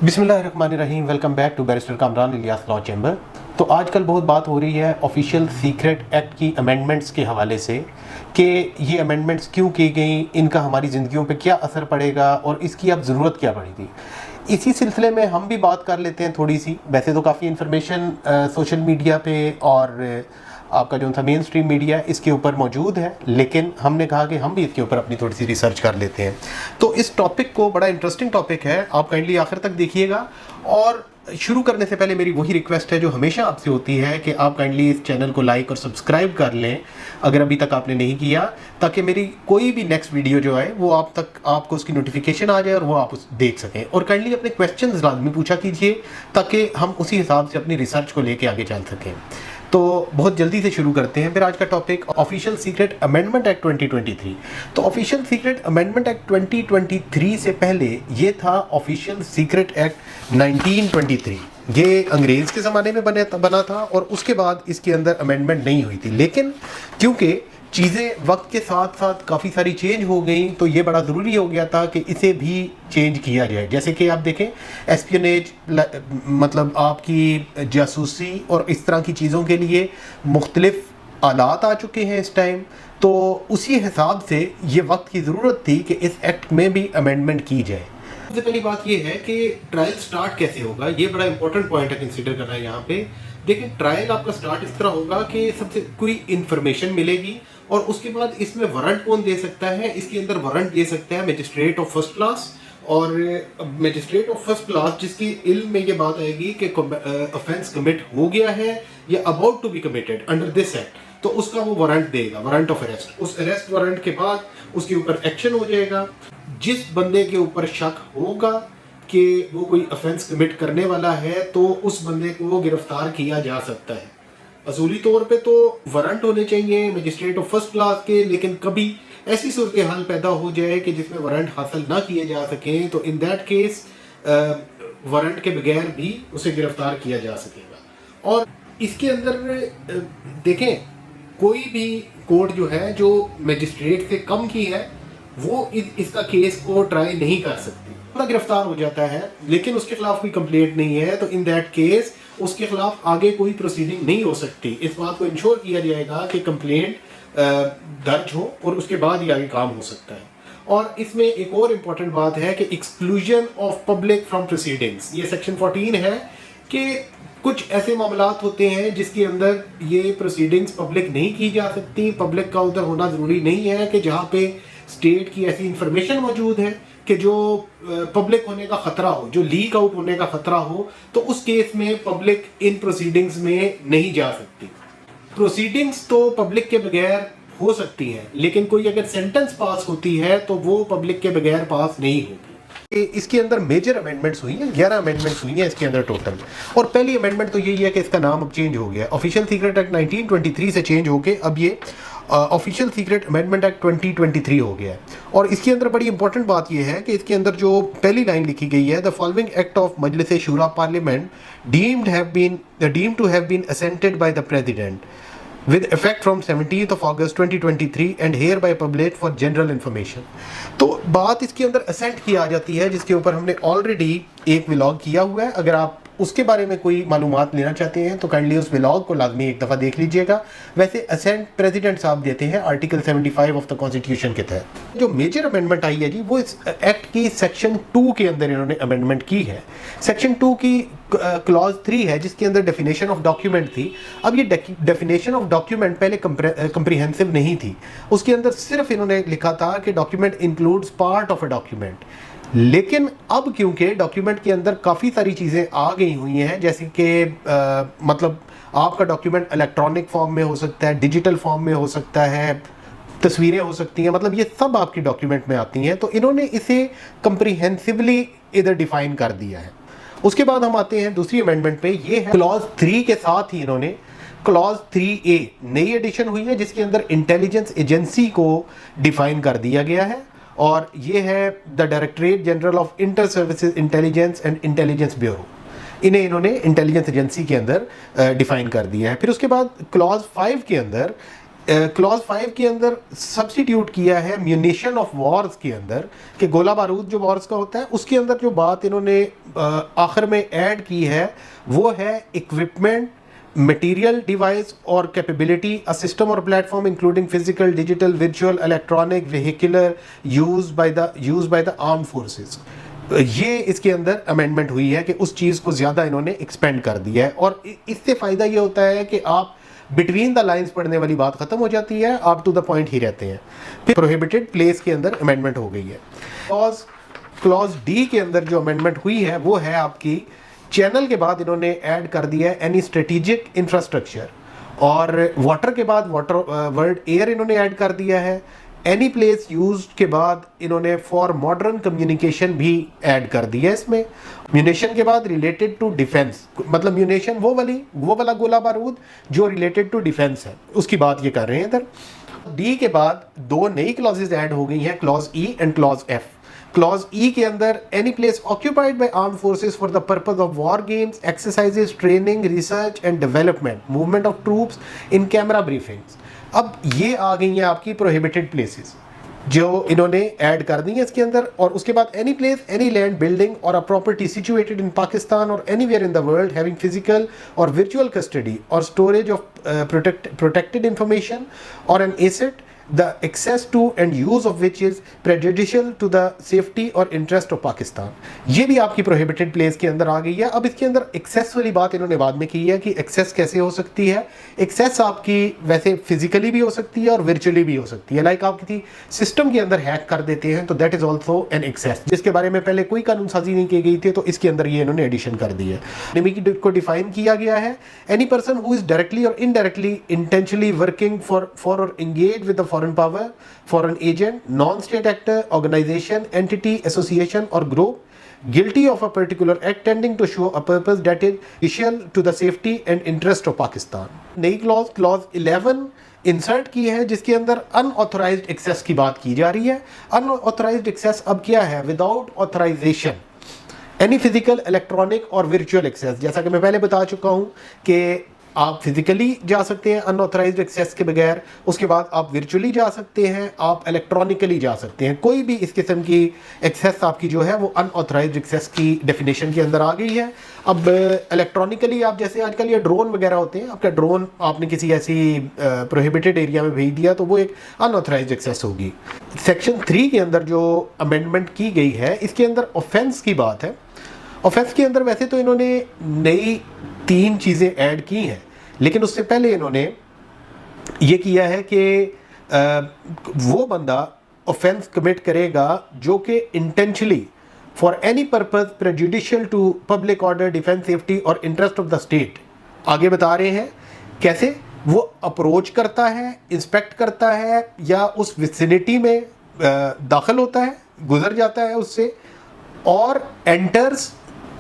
बिस्मिल्लाहिर्रहमानिर्रहीम। Welcome back to barrister Kamran Ilyas law chamber. तो आजकल बहुत बात हो रही है ऑफिशियल सीक्रेट एक्ट की अमेंडमेंट्स के हवाले से कि ये अमेंडमेंट्स क्यों की गई, इनका हमारी ज़िंदगियों पे क्या असर पड़ेगा और इसकी अब ज़रूरत क्या पड़ेगी। इसी सिलसिले में हम भी बात कर लेते हैं थोड़ी सी। वैसे तो काफ़ी इन्फॉर्मेशन सोशल मीडिया पे और आपका जो सा मेन स्ट्रीम मीडिया इसके ऊपर मौजूद है, लेकिन हमने कहा कि हम भी इसके ऊपर अपनी थोड़ी सी रिसर्च कर लेते हैं। तो इस टॉपिक को, बड़ा इंटरेस्टिंग टॉपिक है, आप काइंडली आखिर तक देखिएगा। और शुरू करने से पहले मेरी वही रिक्वेस्ट है जो हमेशा आपसे होती है कि आप काइंडली इस चैनल को लाइक और सब्सक्राइब कर लें अगर अभी तक आपने नहीं किया, ताकि मेरी कोई भी नेक्स्ट वीडियो जो है वो आप तक, आपको उसकी नोटिफिकेशन आ जाए और वो आप उस देख सकें। और काइंडली अपने क्वेश्चंस लाजमी पूछा कीजिए ताकि हम उसी हिसाब से अपनी रिसर्च को लेके आगे चल सकें। तो बहुत जल्दी से शुरू करते हैं फिर आज का topic, official secret amendment act 2023। तो ऑफिशियल सीक्रेट अमेंडमेंट एक्ट 2023 से पहले ये था ऑफिशियल सीक्रेट एक्ट 1923। ये अंग्रेज़ के ज़माने में बना था और उसके बाद इसके अंदर अमेंडमेंट नहीं हुई थी। लेकिन क्योंकि चीज़ें वक्त के साथ साथ काफ़ी सारी चेंज हो गई, तो ये बड़ा ज़रूरी हो गया था कि इसे भी चेंज किया जाए। जैसे कि आप देखें, एस्पियोनेज मतलब आपकी जासूसी और इस तरह की चीज़ों के लिए मुख्तलिफ आलात आ चुके हैं इस टाइम। तो उसी हिसाब से ये वक्त की ज़रूरत थी कि इस एक्ट में भी अमेंडमेंट की जाए। सबसे पहली बात ये है कि ट्रायल स्टार्ट कैसे होगा, ये बड़ा इंपॉर्टेंट पॉइंट है कंसिडर करना है यहाँ पे। देखिए, ट्रायल आपका स्टार्ट इस तरह होगा कि सबसे कोई इंफॉर्मेशन मिलेगी और उसके बाद इसमें वारंट कौन दे सकता है। इसके अंदर वारंट दे सकता है मजिस्ट्रेट ऑफ फर्स्ट क्लास। और मजिस्ट्रेट ऑफ फर्स्ट क्लास जिसकी इल्म में ये बात आएगी कि ऑफेंस कमिट हो गया है या about to be committed under this act, तो उसका वो वारंट देगा, वारंट ऑफ अरेस्ट। उस अरेस्ट वारंट के बाद उसके ऊपर एक्शन हो जाएगा। जिस बंदे के ऊपर शक होगा कि वो कोई ऑफेंस कमिट करने वाला है तो उस बंदे को गिरफ्तार किया जा सकता है। असूली तौर पे तो वारंट होने चाहिए मजिस्ट्रेट ऑफ फर्स्ट क्लास के, लेकिन कभी ऐसी सूरत हाल पैदा हो जाए कि जिसमें वारंट हासिल ना किए जा सकें, तो इन दैट केस वारंट के बगैर भी उसे गिरफ्तार किया जा सकेगा। और इसके अंदर देखें, कोई भी कोर्ट जो है जो मजिस्ट्रेट से कम की है वो इसका केस को ट्राई नहीं कर सकती। बंदा गिरफ्तार हो जाता है लेकिन उसके खिलाफ कोई कंप्लेंट नहीं है, तो इन दैट केस उसके खिलाफ आगे कोई प्रोसीडिंग नहीं हो सकती। इस बात को इंश्योर किया जाएगा कि कंप्लेंट दर्ज हो और उसके बाद ही आगे काम हो सकता है। और इसमें एक और इम्पॉर्टेंट बात है कि exclusion of public from proceedings, ये सेक्शन 14 है कि कुछ ऐसे मामलात होते हैं जिसके अंदर ये प्रोसीडिंग्स पब्लिक नहीं की जा सकती। पब्लिक का उधर होना ज़रूरी नहीं है कि जहाँ पे स्टेट की ऐसी इंफॉर्मेशन मौजूद है कि जो पब्लिक होने का ख़तरा हो, जो लीक आउट होने का ख़तरा हो, तो उस केस में पब्लिक इन प्रोसीडिंग्स में नहीं जा सकती। प्रोसीडिंग्स तो पब्लिक के बगैर हो सकती हैं, लेकिन कोई अगर सेंटेंस पास होती है तो वो पब्लिक के बगैर पास नहीं होगी। इसके अंदर मेजर अमेंडमेंट्स हुई हैं, 11 अमेंडमेंट्स हुई हैं इसके अंदर टोटल। और पहली अमेंडमेंट तो यही है कि इसका नाम अब चेंज हो गया, ऑफिशियल सीक्रेट एक्ट 1923 से चेंज होके अब ये ऑफिशियल सीक्रेट अमेंडमेंट एक्ट 2023 हो गया है। और इसके अंदर बड़ी इंपॉर्टेंट बात यह है कि इसके अंदर जो पहली लाइन लिखी गई है, the following act of Majlis Shura parliament deemed to have been assented by the president with effect from 17th of August 2023 and hereby published for general information। तो बात इसके अंदर असेंट की आ जाती है जिसके ऊपर हमने ऑलरेडी एक व्लॉग किया हुआ है। अगर आप उसके बारे में कोई मालूमात लेना चाहते हैं तो काइंडली उस व्लॉग को लाजमी एक दफ़ा देख लीजिएगा। वैसे असेंट प्रेसिडेंट साहब देते हैं आर्टिकल 75 ऑफ द कॉन्स्टिट्यूशन के तहत। जो मेजर अमेंडमेंट आई है जी, वो इस एक्ट की सेक्शन 2 के अंदर इन्होंने अमेंडमेंट की है। सेक्शन 2 की क्लॉज 3 है जिसके अंदर डेफिनेशन ऑफ डॉक्यूमेंट थी। अब ये डेफिनेशन ऑफ डॉक्यूमेंट पहले कंप्रीहेंसिव नहीं थी, उसके अंदर सिर्फ इन्होंने लिखा था कि document includes part of a document. लेकिन अब क्योंकि डॉक्यूमेंट के अंदर काफ़ी सारी चीज़ें आ गई हुई हैं, जैसे कि मतलब आपका डॉक्यूमेंट इलेक्ट्रॉनिक फॉर्म में हो सकता है, डिजिटल फॉर्म में हो सकता है, तस्वीरें हो सकती हैं, मतलब ये सब आपकी डॉक्यूमेंट में आती हैं, तो इन्होंने इसे कंप्रीहेंसिवली इधर डिफाइन कर दिया है। उसके बाद हम आते हैं दूसरी अमेंडमेंट पे, ये है क्लॉज 3 के साथ ही इन्होंने क्लॉज 3A नई एडिशन हुई है जिसके अंदर इंटेलिजेंस एजेंसी को डिफाइन कर दिया गया है। और ये है the directorate general of inter services intelligence and intelligence bureau, इन्हें इन्होंने इंटेलिजेंस एजेंसी के अंदर डिफाइन कर दिया है। फिर उसके बाद क्लॉज 5 के अंदर क्लॉज 5 के अंदर सब्स्टिट्यूट किया है म्यूनिशन ऑफ वॉर्स के अंदर, कि गोला बारूद जो वॉर्स का होता है उसके अंदर जो बात इन्होंने आखिर में ऐड की है वो है इक्विपमेंट, मटेरियल, डिवाइस और कैपेबिलिटी, अ सिस्टम और platform including physical, digital, virtual, electronic, vehicular use by the arm forces. ये इसके अंदर अमेंडमेंट हुई है कि उस चीज़ को ज़्यादा इन्होंने एक्सपेंड कर दिया है, और इससे फ़ायदा ये होता है कि आप बिटवीन द लाइंस पढ़ने वाली बात खत्म हो जाती है, आप टू द पॉइंट ही रहते हैं। फिर प्रोहिबिटेड प्लेस के अंदर अमेंडमेंट हो गई है। क्लॉज डी के अंदर जो अमेंडमेंट हुई है वो है आपकी चैनल के बाद इन्होंने ऐड कर दिया है एनी स्ट्रेटेजिक इंफ्रास्ट्रक्चर, और वाटर के बाद वर्ड एयर इन्होंने ऐड कर दिया है। एनी प्लेस यूज के बाद इन्होंने फॉर मॉडर्न कम्युनिकेशन भी ऐड कर दिया है इसमें। म्यूनिशन के बाद रिलेटेड टू डिफेंस, मतलब म्यूनिशन वो वाला गोला बारूद जो रिलेटेड टू डिफेंस है, उसकी बात ये कर रहे हैं इधर। डी के बाद दो नई क्लॉजेज ऐड हो गई हैं, clause E and clause F. Clause ई के अंदर any place occupied by arm forces for the purpose of war games, exercises, training, research and development, movement of troops, in camera briefings. अब ये आ गई हैं आपकी प्रोहिबिटेड प्लेसेस जो इन्होंने add कर दी है इसके अंदर। और उसके बाद any place, any land, building or a property situated in Pakistan or anywhere in the world having physical or virtual custody or storage of protected information or an asset the access to and use of which is prejudicial to the safety और interest of Pakistan, ये भी आपकी prohibited place के अंदर आ गई है। अब इसके अंदर एक्सेस वाली बात इन्होंने बाद में की है कि एक्सेस कैसे हो सकती है। एक्सेस आपकी वैसे फिजिकली भी हो सकती है और वर्चुअली भी हो सकती है। लाइक आप किसी सिस्टम के अंदर हैक कर देते हैं तो that is also an access, जिसके बारे में पहले कोई कानून साजी नहीं की गई थी, तो इसके अंदर ये इन्होंने एडिशन कर दी है। एनिमी को डिफाइन किया गया है, any person who is directly और इनडायरेक्टली इंटेंशनली वर्किंग फॉर और engage with the foreign power, foreign agent, non-state actor, organization, entity, association or group guilty of a particular act tending to show a purpose that is essential to the safety and interest of Pakistan। नई clause 11 insert की है जिसके अंदर unauthorised access की बात की जा रही है। अनऑथराइज्ड एक्सेस अब क्या है? Without authorization any physical, electronic और वर्चुअल एक्सेस। जैसा कि मैं पहले बता चुका हूं कि आप फिजिकली जा सकते हैं अनऑथराइज्ड एक्सेस के बगैर, उसके बाद आप वर्चुअली जा सकते हैं, आप इलेक्ट्रॉनिकली जा सकते हैं। कोई भी इस किस्म की एक्सेस आपकी जो है वो अनऑथराइज्ड एक्सेस की डेफिनेशन के अंदर आ गई है। अब इलेक्ट्रॉनिकली आप जैसे आजकल ये ड्रोन वगैरह होते हैं, आपका ड्रोन आपने किसी ऐसी प्रोहिबिटेड एरिया में भेज दिया तो वो एक अनऑथराइज्ड एक्सेस होगी। सेक्शन 3 के अंदर जो अमेंडमेंट की गई है इसके अंदर ऑफेंस की बात है। ऑफेंस के अंदर वैसे तो इन्होंने नई 3 चीज़ें ऐड की हैं, लेकिन उससे पहले इन्होंने ये किया है कि वो बंदा ऑफेंस कमिट करेगा जो कि intentionally for any purpose prejudicial to public order, defence, safety और इंटरेस्ट ऑफ द स्टेट। आगे बता रहे हैं कैसे वो अप्रोच करता है, इंस्पेक्ट करता है या उस विसिनिटी में दाखिल होता है, गुजर जाता है उससे, और एंटर्स,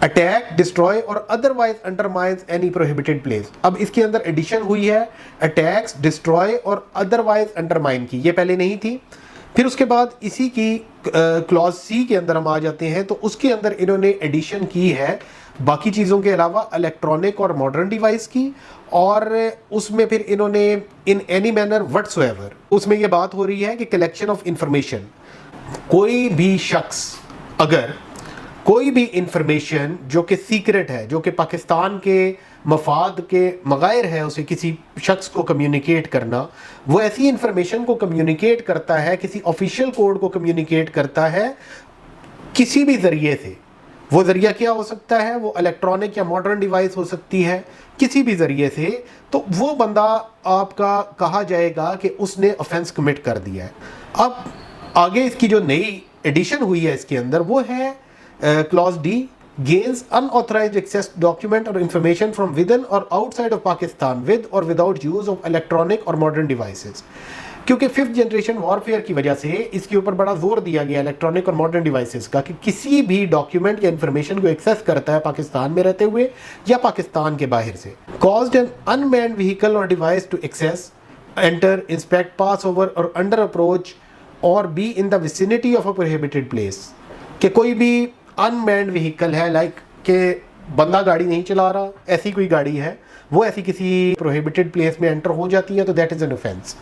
अटैक, डिस्ट्रॉय और otherwise undermines any prohibited place. अब इसके अंदर एडिशन हुई है अटैक्स, डिस्ट्रॉय और अदरवाइज अंडरमाइन की, ये पहले नहीं थी। फिर उसके बाद इसी की क्लॉज सी के अंदर हम आ जाते हैं, तो उसके अंदर इन्होंने एडिशन की है बाकी चीज़ों के अलावा इलेक्ट्रॉनिक और मॉडर्न डिवाइस की, और उसमें फिर इन्होंने इन एनी मैनर व्हाटसोएवर, उसमें ये बात हो रही है कि कलेक्शन ऑफ इंफॉर्मेशन, कोई भी शख्स अगर कोई भी इंफॉर्मेशन जो कि सीक्रेट है, जो कि पाकिस्तान के मफाद के मगायर है, उसे किसी शख्स को कम्युनिकेट करना, वो ऐसी इंफॉर्मेशन को कम्युनिकेट करता है, किसी ऑफिशियल कोड को कम्युनिकेट करता है किसी भी ज़रिए से। वो ज़रिया क्या हो सकता है? वो इलेक्ट्रॉनिक या मॉडर्न डिवाइस हो सकती है, किसी भी ज़रिए से, तो वो बंदा आपका कहा जाएगा कि उसने ऑफेंस कमिट कर दिया है। अब आगे इसकी जो नई एडिशन हुई है इसके अंदर वो है clause D, gains unauthorized access document और इंफॉर्मेशन फ्रॉम विद इन और आउटसाइड ऑफ पाकिस्तान विद और विदाउट यूज ऑफ इलेक्ट्रॉनिक और मॉडर्न डिवाइसेस। क्योंकि 5th जनरेशन वॉरफेयर की वजह से इसके ऊपर बड़ा जोर दिया गया इलेक्ट्रॉनिक और मॉडर्न डिवाइसेस का, कि किसी भी डॉक्यूमेंट या इंफॉर्मेशन को एक्सेस करता है पाकिस्तान में रहते हुए या पाकिस्तान के बाहर से, कॉज्ड एन अनमैन्ड व्हीकल और device to access, enter, inspect, pass over और अंडर अप्रोच और be in the vicinity of a prohibited place. कि कोई भी अनमैन्ड व्हीकल है, लाइक के बंदा गाड़ी नहीं चला रहा, ऐसी कोई गाड़ी है, वो ऐसी किसी प्रोहिबिटेड प्लेस में एंटर हो जाती है तो दैट इज़ एन ऑफेंस।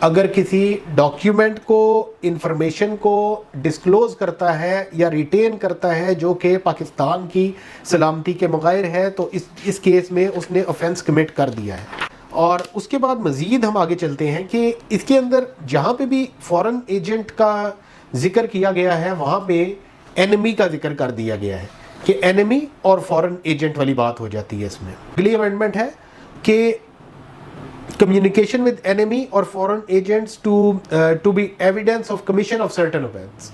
अगर किसी डॉक्यूमेंट को, इंफॉर्मेशन को डिस्क्लोज करता है या रिटेन करता है जो कि पाकिस्तान की सलामती के मुग़ायर है तो इस केस में उसने ऑफेंस कमिट कर दिया है। और उसके बाद मज़ीद हम आगे चलते हैं कि इसके अंदर जहाँ पे भी फॉरेन एजेंट का जिक्र किया गया है वहाँ पे एनिमी का जिक्र कर दिया गया है कि एनिमी और फॉरेन एजेंट वाली बात हो जाती है इसमें। अगली अमेंडमेंट है कि कम्युनिकेशन विद एनिमी और foreign agents to be evidence of commission of certain offence.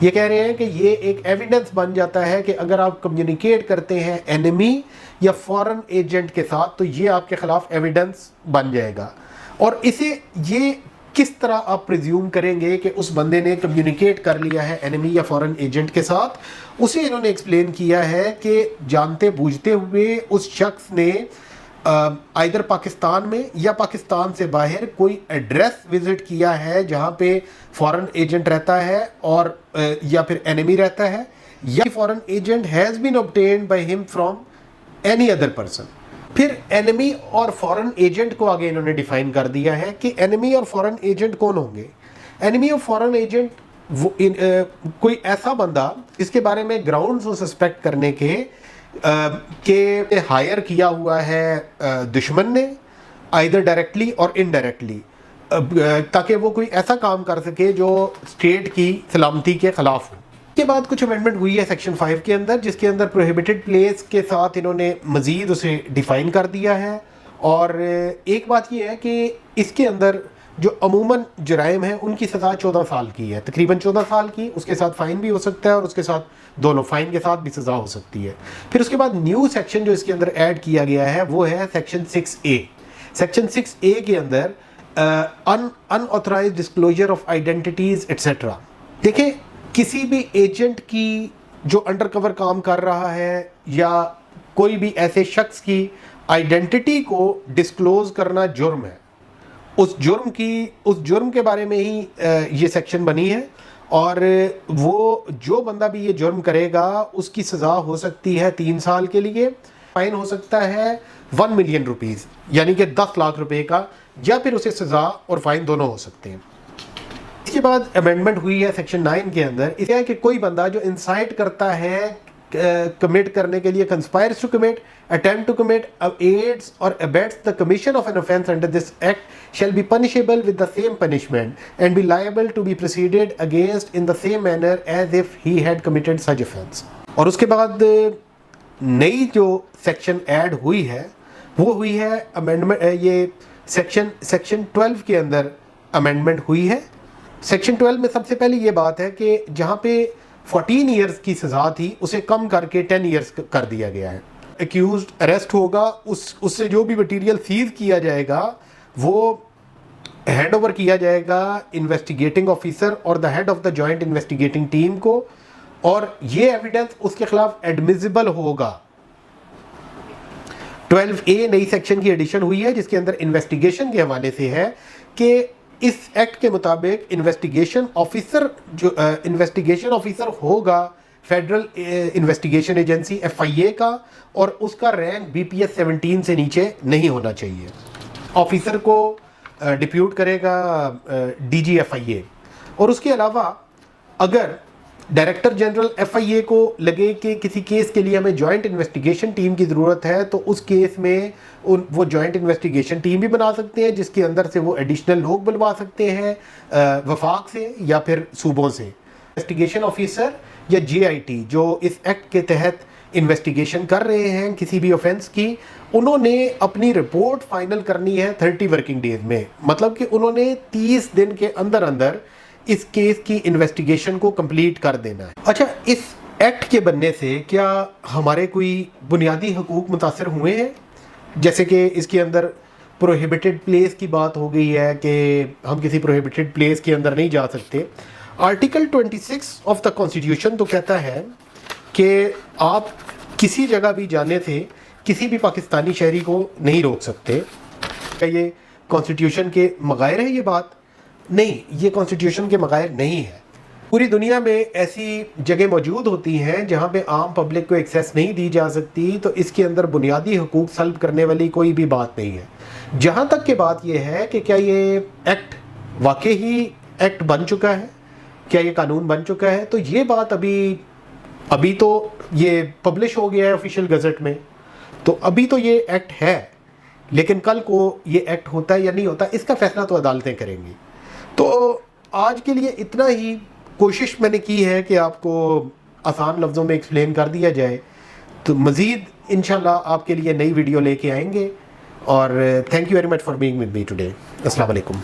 ये कह रहे हैं कि ये एक एविडेंस बन जाता है कि अगर आप कम्युनिकेट करते हैं एनिमी या फॉरेन एजेंट के साथ तो ये आपके खिलाफ एविडेंस बन जाएगा। और इसे ये किस तरह आप प्रिज्यूम करेंगे कि उस बंदे ने कम्युनिकेट कर लिया है एनिमी या फॉरेन एजेंट के साथ, उसे इन्होंने एक्सप्लेन किया है कि जानते बूझते हुए उस शख्स ने आइदर पाकिस्तान में या पाकिस्तान से बाहर कोई एड्रेस विजिट किया है जहाँ पे फॉरेन एजेंट रहता है और या फिर एनिमी रहता है, या foreign agent has been obtained by him from any other person. फिर एनिमी और फॉरेन एजेंट को आगे इन्होंने डिफाइन कर दिया है कि एनिमी और फॉरेन एजेंट कौन होंगे। एनिमी और फॉरेन एजेंट कोई ऐसा बंदा इसके बारे में ग्राउंड्स हो सस्पेक्ट करने के हायर किया हुआ है दुश्मन ने, आइदर डायरेक्टली और इनडायरेक्टली, ताकि वो कोई ऐसा काम कर सके जो स्टेट की सलामती के खिलाफ हो। के बाद कुछ अमेंडमेंट हुई है सेक्शन 5 के अंदर, जिसके अंदर प्रोहिबिटेड प्लेस के साथ इन्होंने मज़ीद उसे डिफ़ाइन कर दिया है। और एक बात ये है कि इसके अंदर जो अमूमन जराइम हैं उनकी सज़ा 14 साल की है, तकरीबन 14 साल की, उसके साथ फ़ाइन भी हो सकता है और उसके साथ दोनों फ़ाइन के साथ भी सज़ा हो सकती है। फिर उसके बाद न्यू सेक्शन जो इसके अंदर ऐड किया गया है वो है सेक्शन 6A। सेक्शन 6A के अंदर unauthorized disclosure of identities etcetera. देखें, किसी भी एजेंट की जो अंडर कवर काम कर रहा है या कोई भी ऐसे शख्स की आइडेंटिटी को डिस्क्लोज करना जुर्म है, उस जुर्म के बारे में ही ये सेक्शन बनी है। और वो जो बंदा भी ये जुर्म करेगा उसकी सज़ा हो सकती है 3 साल के लिए, फाइन हो सकता है 1 मिलियन रुपीज़ यानी कि 10 लाख रुपए का, या फिर उसे सज़ा और फाइन दोनों हो सकते हैं। इसके बाद अमेंडमेंट हुई है सेक्शन 9 के अंदर। इसलिए है कि कोई बंदा जो इंसाइट करता है कमिट करने के लिए, conspires to commit, attempt to commit, aids or abets the commission of an offence under this act shall be punishable with the same punishment and be liable to be proceeded against in the same manner as if he had committed such offence. और उसके बाद नई जो section add हुई है वो हुई है अमेंडमेंट, ये सेक्शन 12 के अंदर अमेंडमेंट हुई है। सेक्शन 12 में सबसे पहले ये बात है कि जहाँ पे 14 ईयर्स की सज़ा थी उसे कम करके 10 ईयर्स कर दिया गया है। एक्यूज्ड अरेस्ट होगा, उससे जो भी मटेरियल सीज किया जाएगा वो हैंड ओवर किया जाएगा इन्वेस्टिगेटिंग ऑफिसर और the head of the joint investigating team को, और ये एविडेंस उसके खिलाफ एडमिसिबल होगा। 12A नई सेक्शन की एडिशन हुई है जिसके अंदर इन्वेस्टिगेशन के हवाले से है कि इस एक्ट के मुताबिक इन्वेस्टिगेशन ऑफिसर होगा फेडरल इन्वेस्टिगेशन एजेंसी FIA का, और उसका रैंक BPS 17 से नीचे नहीं होना चाहिए। ऑफिसर को डिप्यूट करेगा DG FIA। और उसके अलावा अगर डायरेक्टर जनरल FIA को लगे कि किसी केस के लिए हमें जॉइंट इन्वेस्टिगेशन टीम की ज़रूरत है तो उस केस में वो जॉइंट इन्वेस्टिगेशन टीम भी बना सकते हैं, जिसके अंदर से वो एडिशनल लोग बुलवा सकते हैं वफाक से या फिर सूबों से। इन्वेस्टिगेशन ऑफिसर या JIT जो इस एक्ट के तहत इन्वेस्टिगेशन कर रहे हैं किसी भी ऑफेंस की, उन्होंने अपनी रिपोर्ट फाइनल करनी है 30 वर्किंग डेज में, मतलब कि उन्होंने 30 दिन के अंदर अंदर इस केस की इन्वेस्टिगेशन को कंप्लीट कर देना है। अच्छा, इस एक्ट के बनने से क्या हमारे कोई बुनियादी हकूक मुतासर हुए हैं? जैसे कि इसके अंदर प्रोहिबिटेड प्लेस की बात हो गई है कि हम किसी प्रोहिबिटेड प्लेस के अंदर नहीं जा सकते। आर्टिकल 26 ऑफ द कॉन्स्टिट्यूशन तो कहता है कि आप किसी जगह भी जाने से किसी भी पाकिस्तानी शहरी को नहीं रोक सकते। क्या ये कॉन्स्टिट्यूशन के मगायर है ये बात? नहीं, ये कॉन्स्टिट्यूशन के मगायर नहीं है। पूरी दुनिया में ऐसी जगह मौजूद होती हैं जहाँ पे आम पब्लिक को एक्सेस नहीं दी जा सकती, तो इसके अंदर बुनियादी हुकूक सल्ब करने वाली कोई भी बात नहीं है। जहाँ तक की बात यह है कि क्या ये एक्ट वाकई ही एक्ट बन चुका है, क्या ये कानून बन चुका है, तो ये बात अभी तो ये पब्लिश हो गया है ऑफिशियल गज़ट में, तो अभी तो ये एक्ट है, लेकिन कल को ये एक्ट होता है या नहीं होता इसका फैसला तो अदालतें करेंगी। तो आज के लिए इतना ही कोशिश मैंने की है कि आपको आसान लफ्ज़ों में एक्सप्लेन कर दिया जाए। तो मज़ीद इंशाल्लाह आपके लिए नई वीडियो लेके आएंगे। और thank you very much for being with me today. अस्सलाम वालेकुम।